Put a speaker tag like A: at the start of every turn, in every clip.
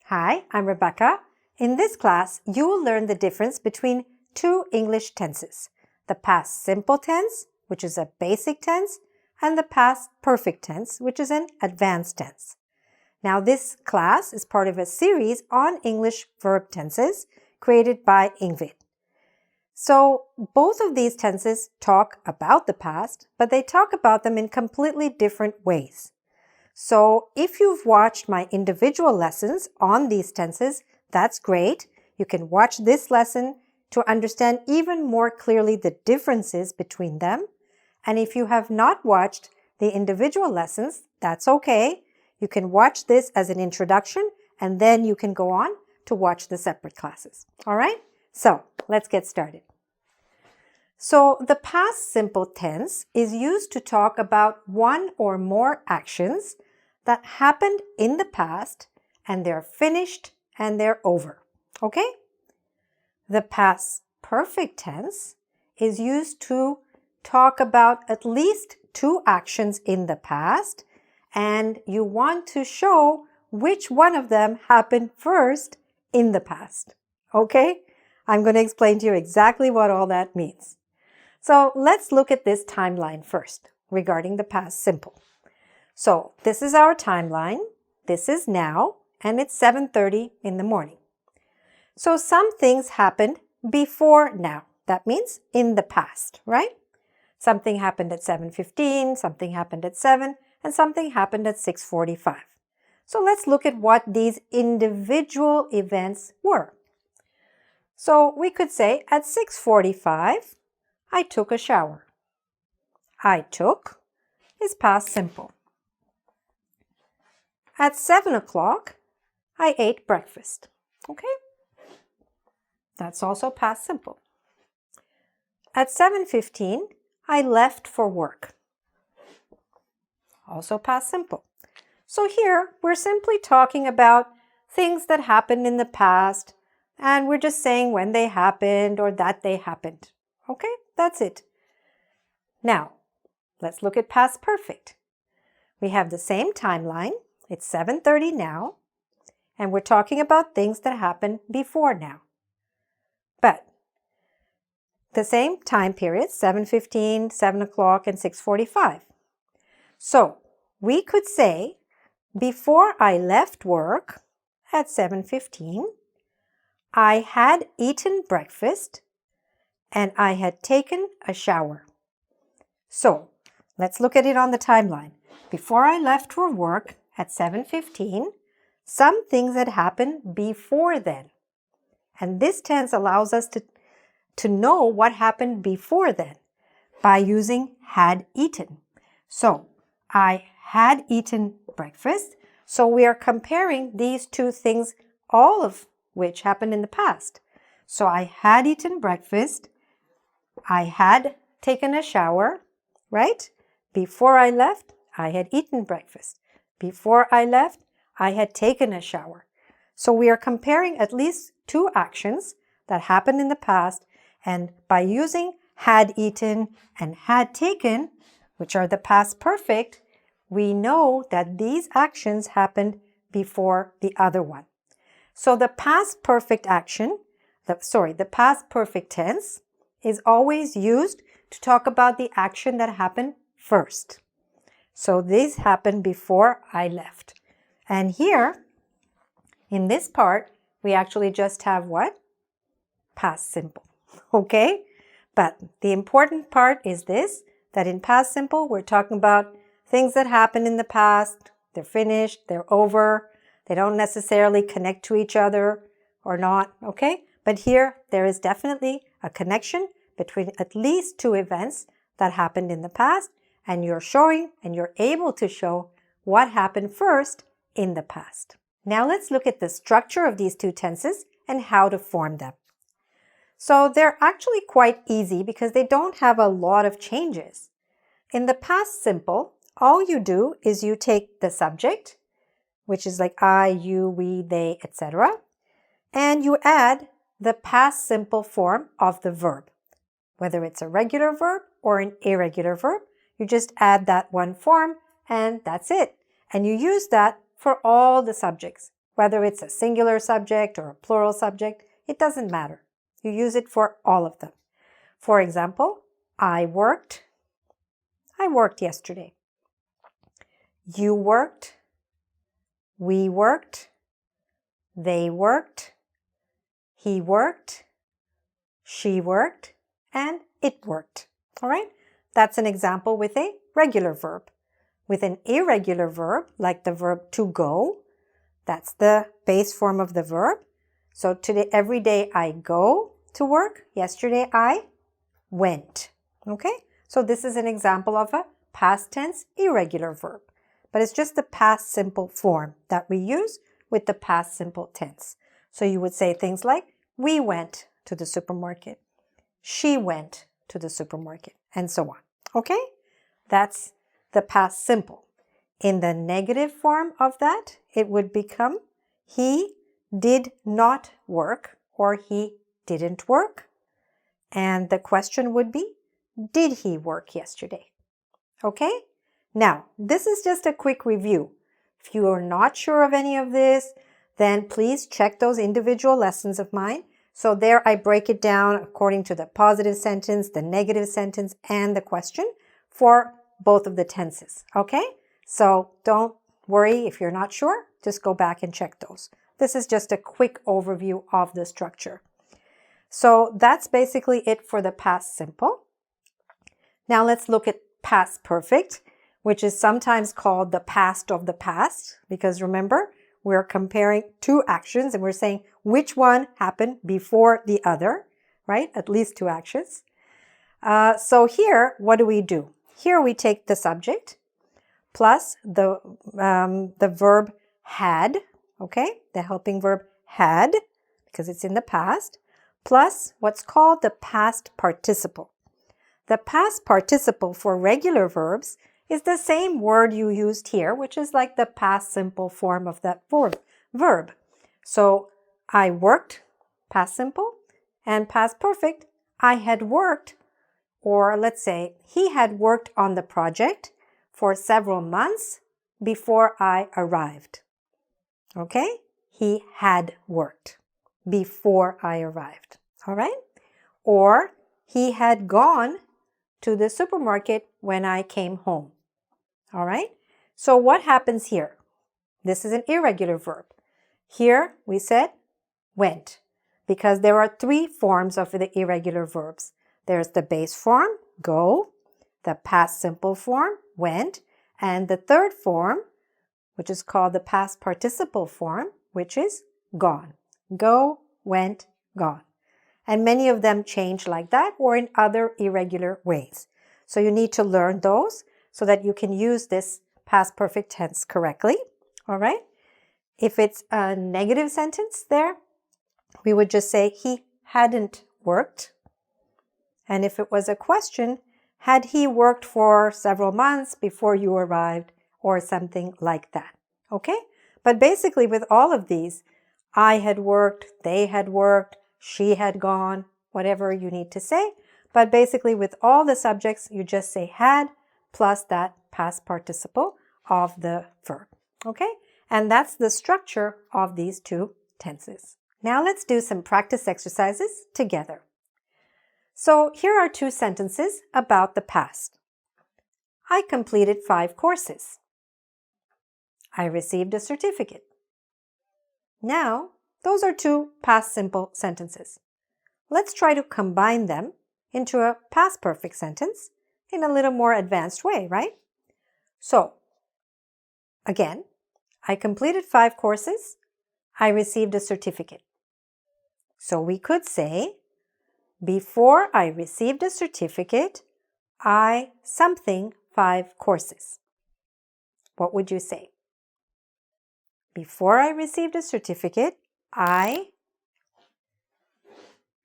A: Hi, I'm Rebecca. In this class, you will learn the difference between two English tenses, the past simple tense, which is a basic tense, and the past perfect tense, which is an advanced tense. Now, this class is part of a series on English verb tenses created by engVid. So, both of these tenses talk about the past, but they talk about them in completely different ways. So, if you've watched my individual lessons on these tenses, that's great. You can watch this lesson to understand even more clearly the differences between them. And if you have not watched the individual lessons, that's okay. You can watch this as an introduction, and then you can go on to watch the separate classes. All right? So, let's get started. So, the past simple tense is used to talk about one or more actions that happened in the past and they're finished and they're over. Okay? The past perfect tense is used to talk about at least two actions in the past, and you want to show which one of them happened first in the past. Okay? I'm going to explain to you exactly what all that means. So let's look at this timeline first regarding the past simple. So this is our timeline. This is now, and it's 7:30 in the morning. So some things happened before now. That means in the past, right? Something happened at 7:15, something happened at 7, and something happened at 6:45. So let's look at what these individual events were. So we could say at 6:45, I took a shower. I took is past simple. At 7 o'clock, I ate breakfast. Okay? That's also past simple. At 7:15, I left for work. Also past simple. So here, we're simply talking about things that happened in the past, and we're just saying when they happened or that they happened. Okay? That's it. Now, let's look at past perfect. We have the same timeline. It's 7:30 now, and we're talking about things that happened before now. But the same time periods, 7:15, 7 o'clock, and 6:45. So we could say, before I left work at 7:15, I had eaten breakfast and I had taken a shower. So let's look at it on the timeline. Before I left for work at 7:15, some things had happened before then. And this tense allows us to know what happened before then by using had eaten. So I had eaten breakfast. So we are comparing these two things, all of which happened in the past. So I had eaten breakfast. I had taken a shower, right? Before I left, I had eaten breakfast. Before I left, I had taken a shower. So we are comparing at least two actions that happened in the past, and by using had eaten and had taken, which are the past perfect, we know that these actions happened before the other one. So the past perfect action, the past perfect tense is always used to talk about the action that happened first. So this happened before I left. And here, in this part, we actually just have what? Past simple. Okay? But the important part is this, that in past simple, we're talking about things that happened in the past. They're finished, they're over. They don't necessarily connect to each other or not. Okay? But here, there is definitely a connection between at least two events that happened in the past, and you're showing and you're able to show what happened first in the past. Now let's look at the structure of these two tenses and how to form them. So they're actually quite easy because they don't have a lot of changes. In the past simple, all you do is you take the subject, which is like I, you, we, they, etc., and you add the past simple form of the verb. Whether it's a regular verb or an irregular verb, you just add that one form and that's it. And you use that for all the subjects, whether it's a singular subject or a plural subject, it doesn't matter. You use it for all of them. For example, I worked yesterday. You worked, we worked, they worked, he worked, she worked, and it worked. All right? That's an example with a regular verb. With an irregular verb, like the verb to go, that's the base form of the verb. So today, every day I go to work. Yesterday I went. Okay? So this is an example of a past tense irregular verb. But it's just the past simple form that we use with the past simple tense. So you would say things like, we went to the supermarket. She went to the supermarket, and so on. Okay? That's the past simple. In the negative form of that, it would become, he did not work, or he didn't work. And the question would be, did he work yesterday? Okay? Now, this is just a quick review. If you are not sure of any of this, then please check those individual lessons of mine. So there I break it down according to the positive sentence, the negative sentence, and the question for both of the tenses. Okay? So don't worry if you're not sure. Just go back and check those. This is just a quick overview of the structure. So that's basically it for the past simple. Now let's look at past perfect, which is sometimes called the past of the past, because remember, we're comparing two actions and we're saying which one happened before the other, right? At least two actions. So here, what do? Here we take the subject plus the verb had, okay? The helping verb had, because it's in the past, plus what's called the past participle. The past participle for regular verbs is the same word you used here, which is like the past simple form of that verb. So I worked, past simple, and past perfect, I had worked, or let's say he had worked on the project for several months before I arrived. Okay? He had worked before I arrived. All right? Or he had gone to the supermarket when I came home. All right? So what happens here? This is an irregular verb. Here we said went, because there are three forms of the irregular verbs. There's the base form, go, the past simple form, went, and the third form, which is called the past participle form, which is gone. Go, went, gone. And many of them change like that or in other irregular ways. So you need to learn those so that you can use this past perfect tense correctly. All right? If it's a negative sentence there, we would just say he hadn't worked. And if it was a question, had he worked for several months before you arrived, or something like that. Okay? But basically with all of these, I had worked, they had worked, she had gone, whatever you need to say. But basically with all the subjects, you just say had plus that past participle of the verb. Okay? And that's the structure of these two tenses. Now let's do some practice exercises together. So here are two sentences about the past. I completed 5 courses. I received a certificate. Now, those are two past simple sentences. Let's try to combine them into a past perfect sentence in a little more advanced way, right? So, again, I completed 5 courses. I received a certificate. So we could say, before I received a certificate, I something 5 courses. What would you say? Before I received a certificate,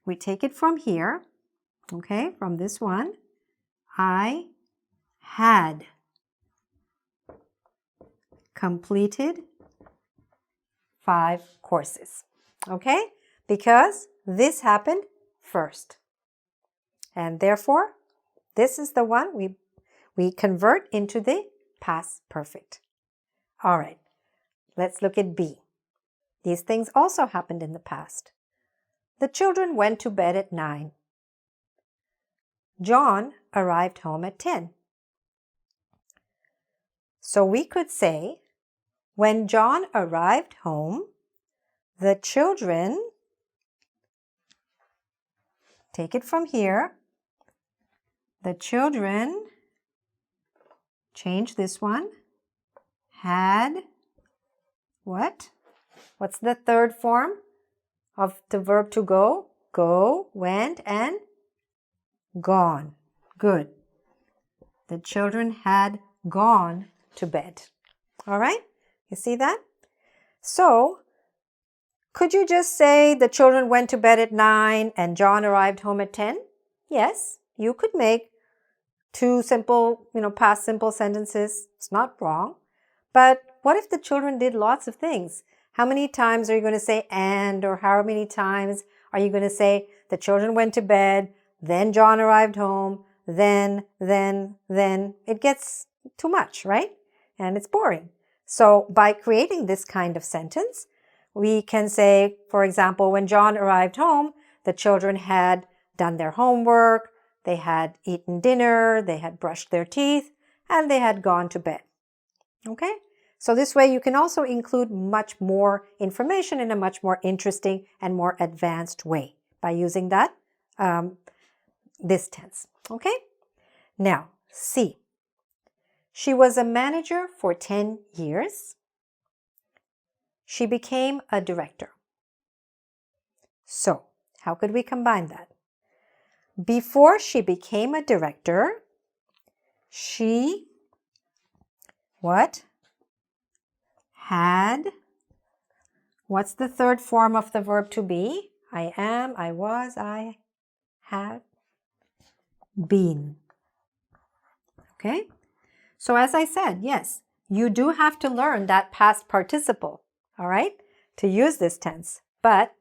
A: we take it from here, okay, from this one, I had completed 5 courses, okay, because this happened first. And therefore, this is the one we convert into the past perfect. All right, let's look at B. These things also happened in the past. The children went to bed at 9. John arrived home at 10. So we could say, when John arrived home, the children, take it from here, the children, change this one, had what? What's the third form of the verb to go? Go, went, and gone. Good. The children had gone to bed. All right? You see that? So, could you just say the children went to bed at 9 and John arrived home at 10? Yes, you could make two simple, past simple sentences. It's not wrong. But what if the children did lots of things? How many times are you going to say and, or how many times are you going to say the children went to bed, then John arrived home, then? It gets too much, right? And it's boring. So by creating this kind of sentence, we can say, for example, when John arrived home, the children had done their homework, they had eaten dinner, they had brushed their teeth, and they had gone to bed. Okay? So this way you can also include much more information in a much more interesting and more advanced way by using that, this tense. Okay? Now, C. She was a manager for 10 years. She became a director. So, how could we combine that? Before she became a director, she, what? Had, what's the third form of the verb to be? I am, I was, I have been. Okay? So as I said, yes, you do have to learn that past participle, all right, to use this tense. But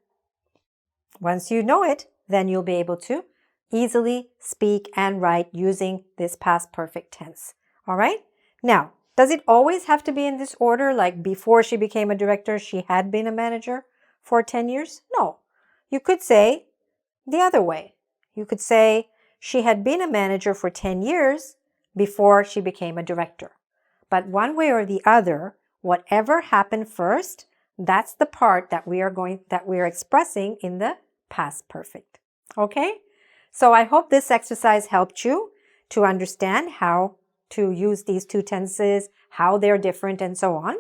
A: once you know it, then you'll be able to easily speak and write using this past perfect tense. All right? Now, does it always have to be in this order? Like before she became a director, she had been a manager for 10 years? No. You could say the other way. You could say she had been a manager for 10 years before she became a director. But one way or the other, whatever happened first, that's the part that we are expressing in the past perfect. Okay? So I hope this exercise helped you to understand how to use these two tenses, how they're different, and so on.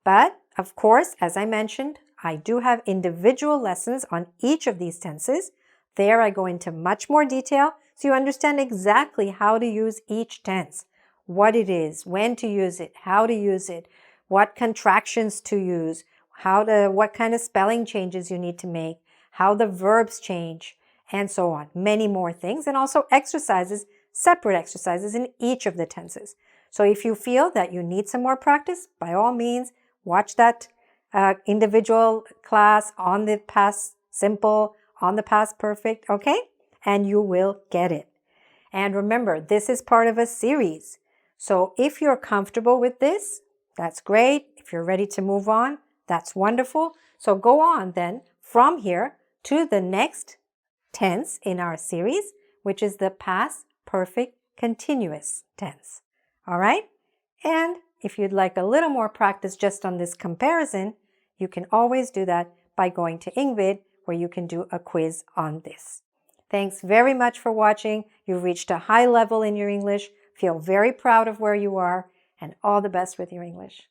A: But of course, as I mentioned, I do have individual lessons on each of these tenses. There I go into much more detail so you understand exactly how to use each tense, what it is, when to use it, how to use it, what contractions to use, what kind of spelling changes you need to make, how the verbs change, and so on. Many more things, and also exercises, separate exercises in each of the tenses. So if you feel that you need some more practice, by all means, watch that individual class on the past simple, on the past perfect, okay? And you will get it. And remember, this is part of a series. So if you're comfortable with this, that's great. If you're ready to move on, that's wonderful. So go on then from here to the next tense in our series, which is the past perfect continuous tense. All right? And if you'd like a little more practice just on this comparison, you can always do that by going to engVid, where you can do a quiz on this. Thanks very much for watching. You've reached a high level in your English. Feel very proud of where you are, and all the best with your English.